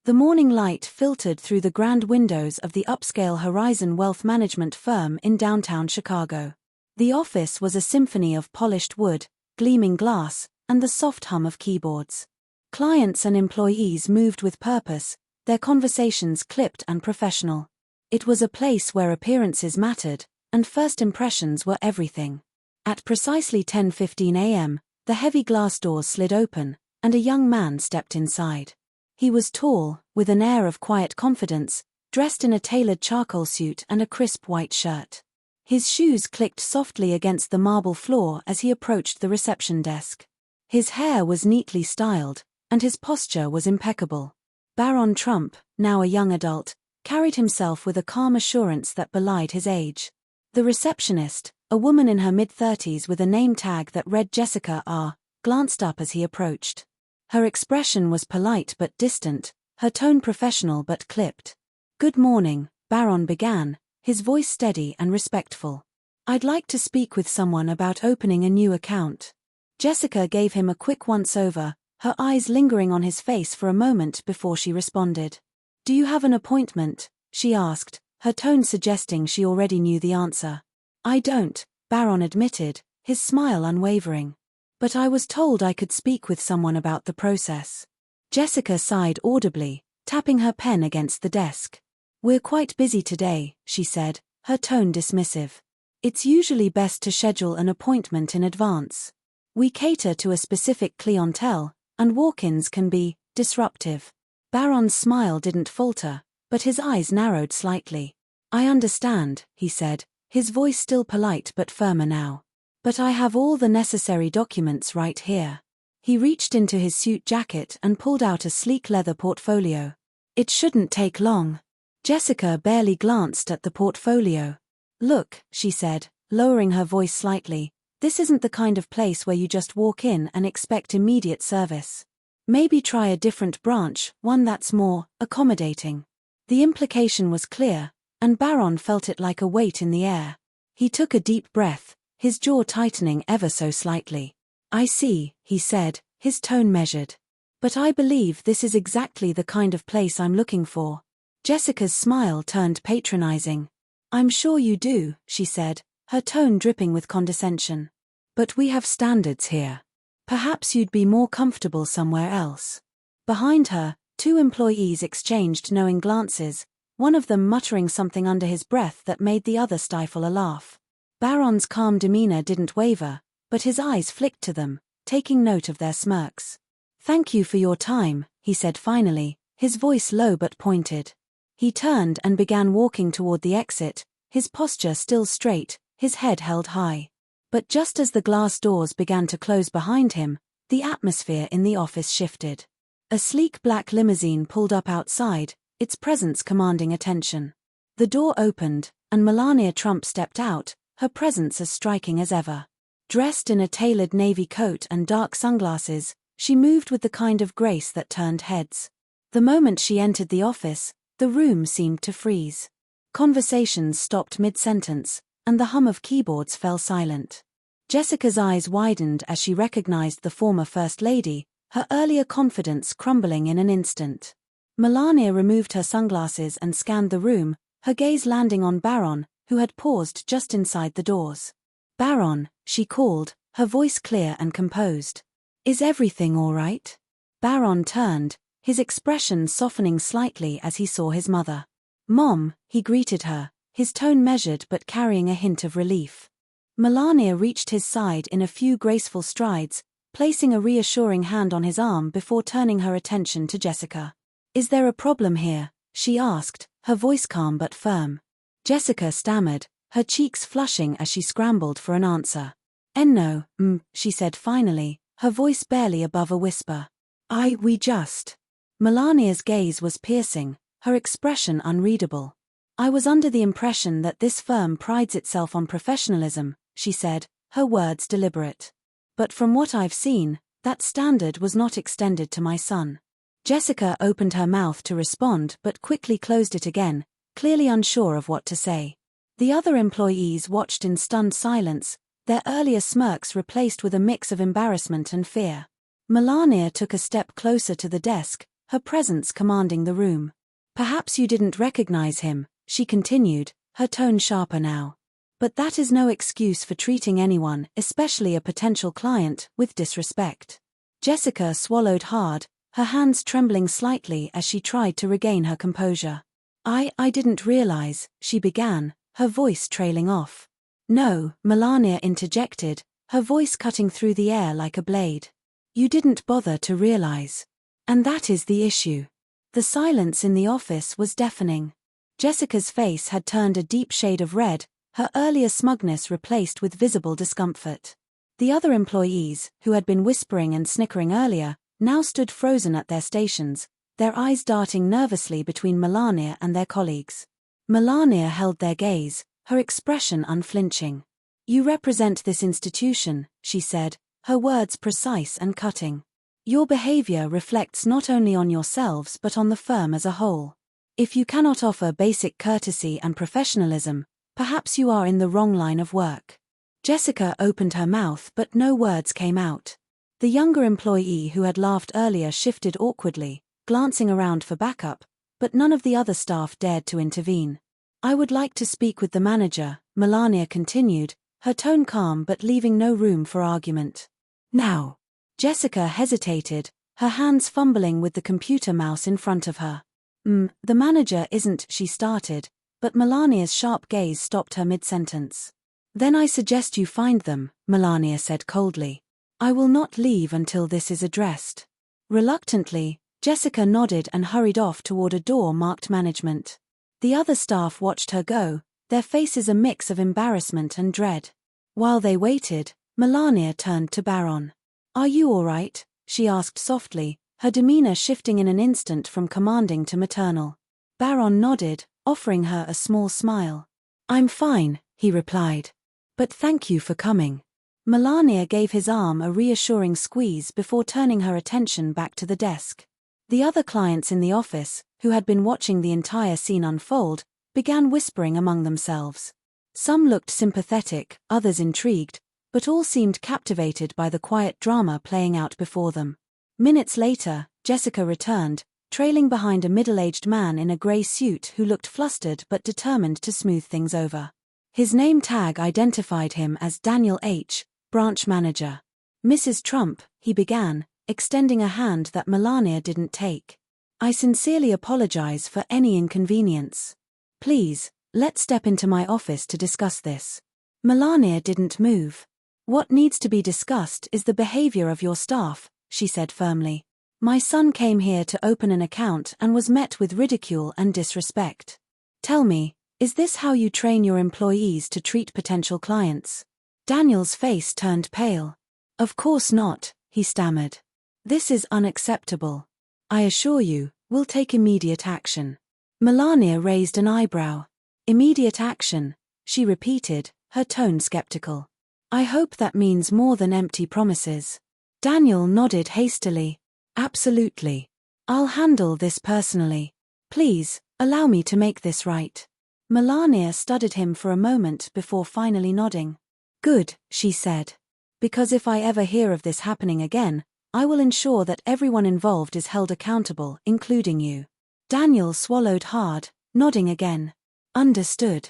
The morning light filtered through the grand windows of the upscale Horizon Wealth Management firm in downtown Chicago. The office was a symphony of polished wood, gleaming glass, and the soft hum of keyboards. Clients and employees moved with purpose, their conversations clipped and professional. It was a place where appearances mattered, and first impressions were everything. At precisely 10:15 a.m., the heavy glass doors slid open, and a young man stepped inside. He was tall, with an air of quiet confidence, dressed in a tailored charcoal suit and a crisp white shirt. His shoes clicked softly against the marble floor as he approached the reception desk. His hair was neatly styled, and his posture was impeccable. Barron Trump, now a young adult, carried himself with a calm assurance that belied his age. The receptionist, a woman in her mid-30s with a name tag that read Jessica R., glanced up as he approached. Her expression was polite but distant, her tone professional but clipped. "Good morning," Barron began, his voice steady and respectful. "I'd like to speak with someone about opening a new account." Jessica gave him a quick once-over, her eyes lingering on his face for a moment before she responded. "Do you have an appointment?" she asked, her tone suggesting she already knew the answer. "I don't," Barron admitted, his smile unwavering. "But I was told I could speak with someone about the process." Jessica sighed audibly, tapping her pen against the desk. "We're quite busy today," she said, her tone dismissive. "It's usually best to schedule an appointment in advance. We cater to a specific clientele, and walk-ins can be disruptive." Barron's smile didn't falter, but his eyes narrowed slightly. "I understand," he said, his voice still polite but firmer now. "But I have all the necessary documents right here." He reached into his suit jacket and pulled out a sleek leather portfolio. "It shouldn't take long." Jessica barely glanced at the portfolio. "Look," she said, lowering her voice slightly, "this isn't the kind of place where you just walk in and expect immediate service. Maybe try a different branch, one that's more accommodating." The implication was clear, and Barron felt it like a weight in the air. He took a deep breath, his jaw tightening ever so slightly. "I see," he said, his tone measured. "But I believe this is exactly the kind of place I'm looking for." Jessica's smile turned patronizing. "I'm sure you do," she said, her tone dripping with condescension. "But we have standards here. Perhaps you'd be more comfortable somewhere else." Behind her, two employees exchanged knowing glances, one of them muttering something under his breath that made the other stifle a laugh. Barron's calm demeanor didn't waver, but his eyes flicked to them, taking note of their smirks. "Thank you for your time," he said finally, his voice low but pointed. He turned and began walking toward the exit, his posture still straight, his head held high. But just as the glass doors began to close behind him, the atmosphere in the office shifted. A sleek black limousine pulled up outside, its presence commanding attention. The door opened, and Melania Trump stepped out, her presence as striking as ever. Dressed in a tailored navy coat and dark sunglasses, she moved with the kind of grace that turned heads. The moment she entered the office, the room seemed to freeze. Conversations stopped mid-sentence, and the hum of keyboards fell silent. Jessica's eyes widened as she recognized the former First Lady, her earlier confidence crumbling in an instant. Melania removed her sunglasses and scanned the room, her gaze landing on Barron, who had paused just inside the doors. "Barron," she called, her voice clear and composed. "Is everything all right?" Barron turned, his expression softening slightly as he saw his mother. "Mom," he greeted her, his tone measured but carrying a hint of relief. Melania reached his side in a few graceful strides, placing a reassuring hand on his arm before turning her attention to Jessica. "Is there a problem here?" she asked, her voice calm but firm. Jessica stammered, her cheeks flushing as she scrambled for an answer. "No, she said finally, her voice barely above a whisper. We just..." Melania's gaze was piercing, her expression unreadable. "I was under the impression that this firm prides itself on professionalism," she said, her words deliberate. "But from what I've seen, that standard was not extended to my son." Jessica opened her mouth to respond but quickly closed it again, clearly unsure of what to say. The other employees watched in stunned silence, their earlier smirks replaced with a mix of embarrassment and fear. Melania took a step closer to the desk, her presence commanding the room. Perhaps you didn't recognize him, she continued, her tone sharper now. But that is no excuse for treating anyone, especially a potential client, with disrespect. Jessica swallowed hard, her hands trembling slightly as she tried to regain her composure. I didn't realize, she began, her voice trailing off. No, Melania interjected, her voice cutting through the air like a blade. You didn't bother to realize. And that is the issue. The silence in the office was deafening. Jessica's face had turned a deep shade of red, her earlier smugness replaced with visible discomfort. The other employees, who had been whispering and snickering earlier, now stood frozen at their stations, their eyes darting nervously between Melania and their colleagues. Melania held their gaze, her expression unflinching. You represent this institution, she said, her words precise and cutting. Your behavior reflects not only on yourselves but on the firm as a whole. If you cannot offer basic courtesy and professionalism, perhaps you are in the wrong line of work. Jessica opened her mouth but no words came out. The younger employee who had laughed earlier shifted awkwardly, glancing around for backup, but none of the other staff dared to intervene. I would like to speak with the manager, Melania continued, her tone calm but leaving no room for argument. Now. Jessica hesitated, her hands fumbling with the computer mouse in front of her. The manager isn't, she started, but Melania's sharp gaze stopped her mid-sentence. Then I suggest you find them, Melania said coldly. I will not leave until this is addressed. Reluctantly, Jessica nodded and hurried off toward a door marked management. The other staff watched her go, their faces a mix of embarrassment and dread. While they waited, Melania turned to Barron. Are you all right? She asked softly, her demeanor shifting in an instant from commanding to maternal. Barron nodded, offering her a small smile. I'm fine, he replied. But thank you for coming. Melania gave his arm a reassuring squeeze before turning her attention back to the desk. The other clients in the office, who had been watching the entire scene unfold, began whispering among themselves. Some looked sympathetic, others intrigued, but all seemed captivated by the quiet drama playing out before them. Minutes later, Jessica returned, trailing behind a middle-aged man in a grey suit who looked flustered but determined to smooth things over. His name tag identified him as Daniel H., branch manager. Mrs. Trump, he began, extending a hand that Melania didn't take. I sincerely apologize for any inconvenience. Please, let's step into my office to discuss this. Melania didn't move. What needs to be discussed is the behavior of your staff, she said firmly. My son came here to open an account and was met with ridicule and disrespect. Tell me, is this how you train your employees to treat potential clients? Daniel's face turned pale. Of course not, he stammered. This is unacceptable. I assure you, we'll take immediate action. Melania raised an eyebrow. Immediate action, she repeated, her tone skeptical. I hope that means more than empty promises. Daniel nodded hastily. Absolutely. I'll handle this personally. Please, allow me to make this right. Melania studied him for a moment before finally nodding. Good, she said. Because if I ever hear of this happening again, I will ensure that everyone involved is held accountable, including you. Daniel swallowed hard, nodding again. Understood.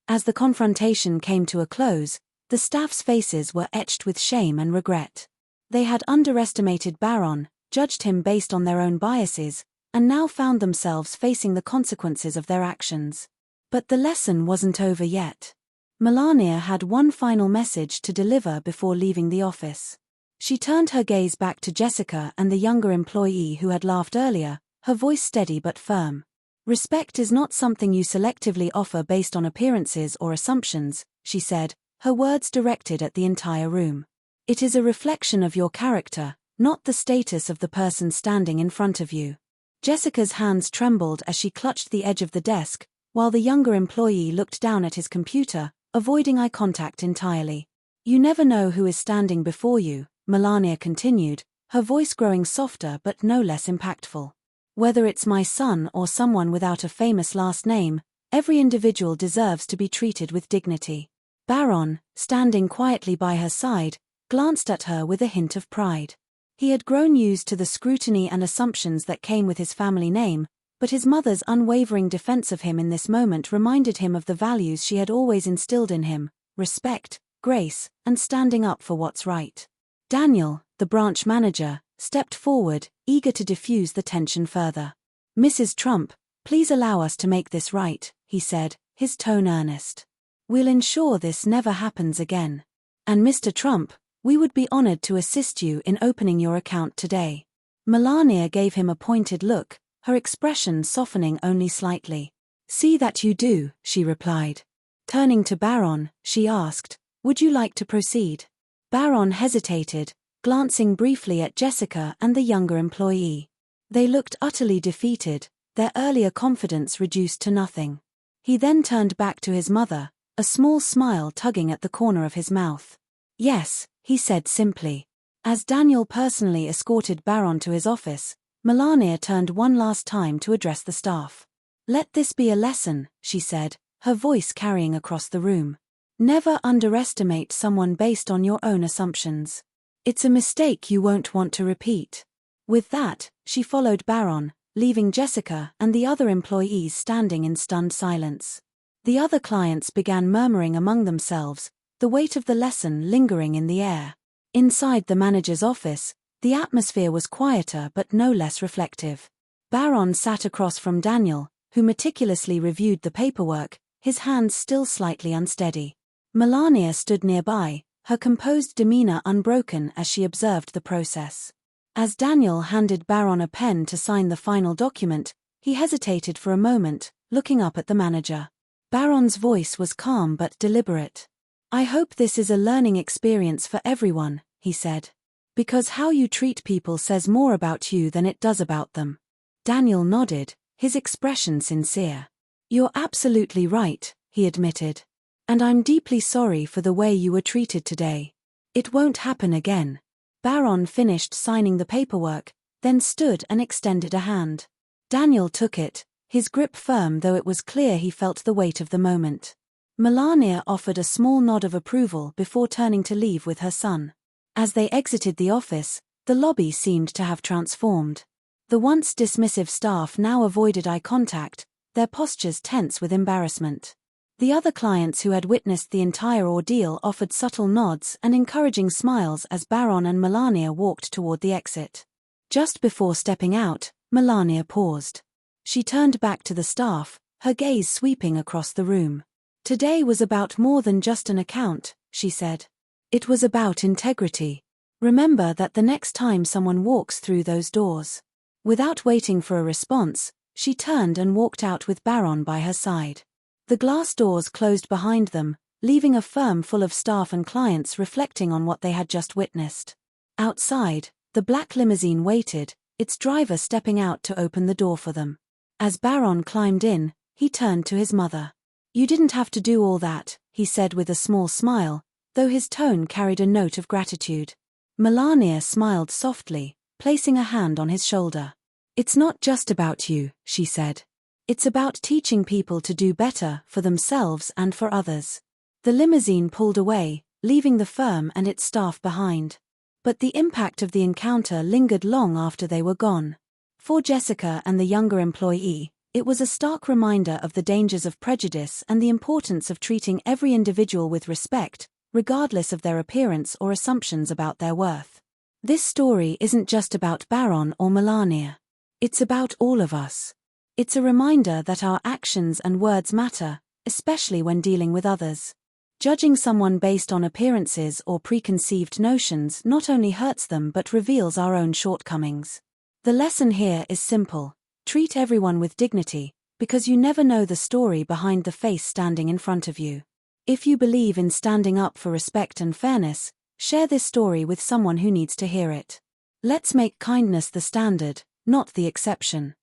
As the confrontation came to a close, the staff's faces were etched with shame and regret. They had underestimated Barron, judged him based on their own biases, and now found themselves facing the consequences of their actions. But the lesson wasn't over yet. Melania had one final message to deliver before leaving the office. She turned her gaze back to Jessica and the younger employee who had laughed earlier, her voice steady but firm. Respect is not something you selectively offer based on appearances or assumptions, she said, her words directed at the entire room. It is a reflection of your character, not the status of the person standing in front of you. Jessica's hands trembled as she clutched the edge of the desk, while the younger employee looked down at his computer, avoiding eye contact entirely. You never know who is standing before you, Melania continued, her voice growing softer but no less impactful. Whether it's my son or someone without a famous last name, every individual deserves to be treated with dignity. Barron, standing quietly by her side, glanced at her with a hint of pride. He had grown used to the scrutiny and assumptions that came with his family name, but his mother's unwavering defense of him in this moment reminded him of the values she had always instilled in him: respect, grace, and standing up for what's right. Daniel, the branch manager, stepped forward, eager to diffuse the tension further. "Mrs. Trump, please allow us to make this right," he said, his tone earnest. "We'll ensure this never happens again. And Mr. Trump, we would be honored to assist you in opening your account today." Melania gave him a pointed look, her expression softening only slightly. "See that you do," she replied. Turning to Barron, she asked, "Would you like to proceed?" Barron hesitated, glancing briefly at Jessica and the younger employee. They looked utterly defeated, their earlier confidence reduced to nothing. He then turned back to his mother, a small smile tugging at the corner of his mouth. "Yes," he said simply. As Daniel personally escorted Barron to his office, Melania turned one last time to address the staff. "Let this be a lesson," she said, her voice carrying across the room. "Never underestimate someone based on your own assumptions. It's a mistake you won't want to repeat." With that, she followed Barron, leaving Jessica and the other employees standing in stunned silence. The other clients began murmuring among themselves, the weight of the lesson lingering in the air. Inside the manager's office, the atmosphere was quieter but no less reflective. Barron sat across from Daniel, who meticulously reviewed the paperwork, his hands still slightly unsteady. Melania stood nearby, her composed demeanor unbroken as she observed the process. As Daniel handed Barron a pen to sign the final document, he hesitated for a moment, looking up at the manager. Barron's voice was calm but deliberate. "I hope this is a learning experience for everyone," he said. "Because how you treat people says more about you than it does about them." Daniel nodded, his expression sincere. "You're absolutely right," he admitted. "And I'm deeply sorry for the way you were treated today. It won't happen again." Barron finished signing the paperwork, then stood and extended a hand. Daniel took it, his grip firm though it was clear he felt the weight of the moment. Melania offered a small nod of approval before turning to leave with her son. As they exited the office, the lobby seemed to have transformed. The once dismissive staff now avoided eye contact, their postures tense with embarrassment. The other clients who had witnessed the entire ordeal offered subtle nods and encouraging smiles as Barron and Melania walked toward the exit. Just before stepping out, Melania paused. She turned back to the staff, her gaze sweeping across the room. "Today was about more than just an account," she said. "It was about integrity. Remember that the next time someone walks through those doors." Without waiting for a response, she turned and walked out with Barron by her side. The glass doors closed behind them, leaving a firm full of staff and clients reflecting on what they had just witnessed. Outside, the black limousine waited, its driver stepping out to open the door for them. As Barron climbed in, he turned to his mother. "You didn't have to do all that," he said with a small smile, though his tone carried a note of gratitude. Melania smiled softly, placing a hand on his shoulder. "It's not just about you," she said. "It's about teaching people to do better for themselves and for others." The limousine pulled away, leaving the firm and its staff behind. But the impact of the encounter lingered long after they were gone. For Jessica and the younger employee, it was a stark reminder of the dangers of prejudice and the importance of treating every individual with respect, regardless of their appearance or assumptions about their worth. This story isn't just about Barron or Melania. It's about all of us. It's a reminder that our actions and words matter, especially when dealing with others. Judging someone based on appearances or preconceived notions not only hurts them but reveals our own shortcomings. The lesson here is simple: treat everyone with dignity, because you never know the story behind the face standing in front of you. If you believe in standing up for respect and fairness, share this story with someone who needs to hear it. Let's make kindness the standard, not the exception.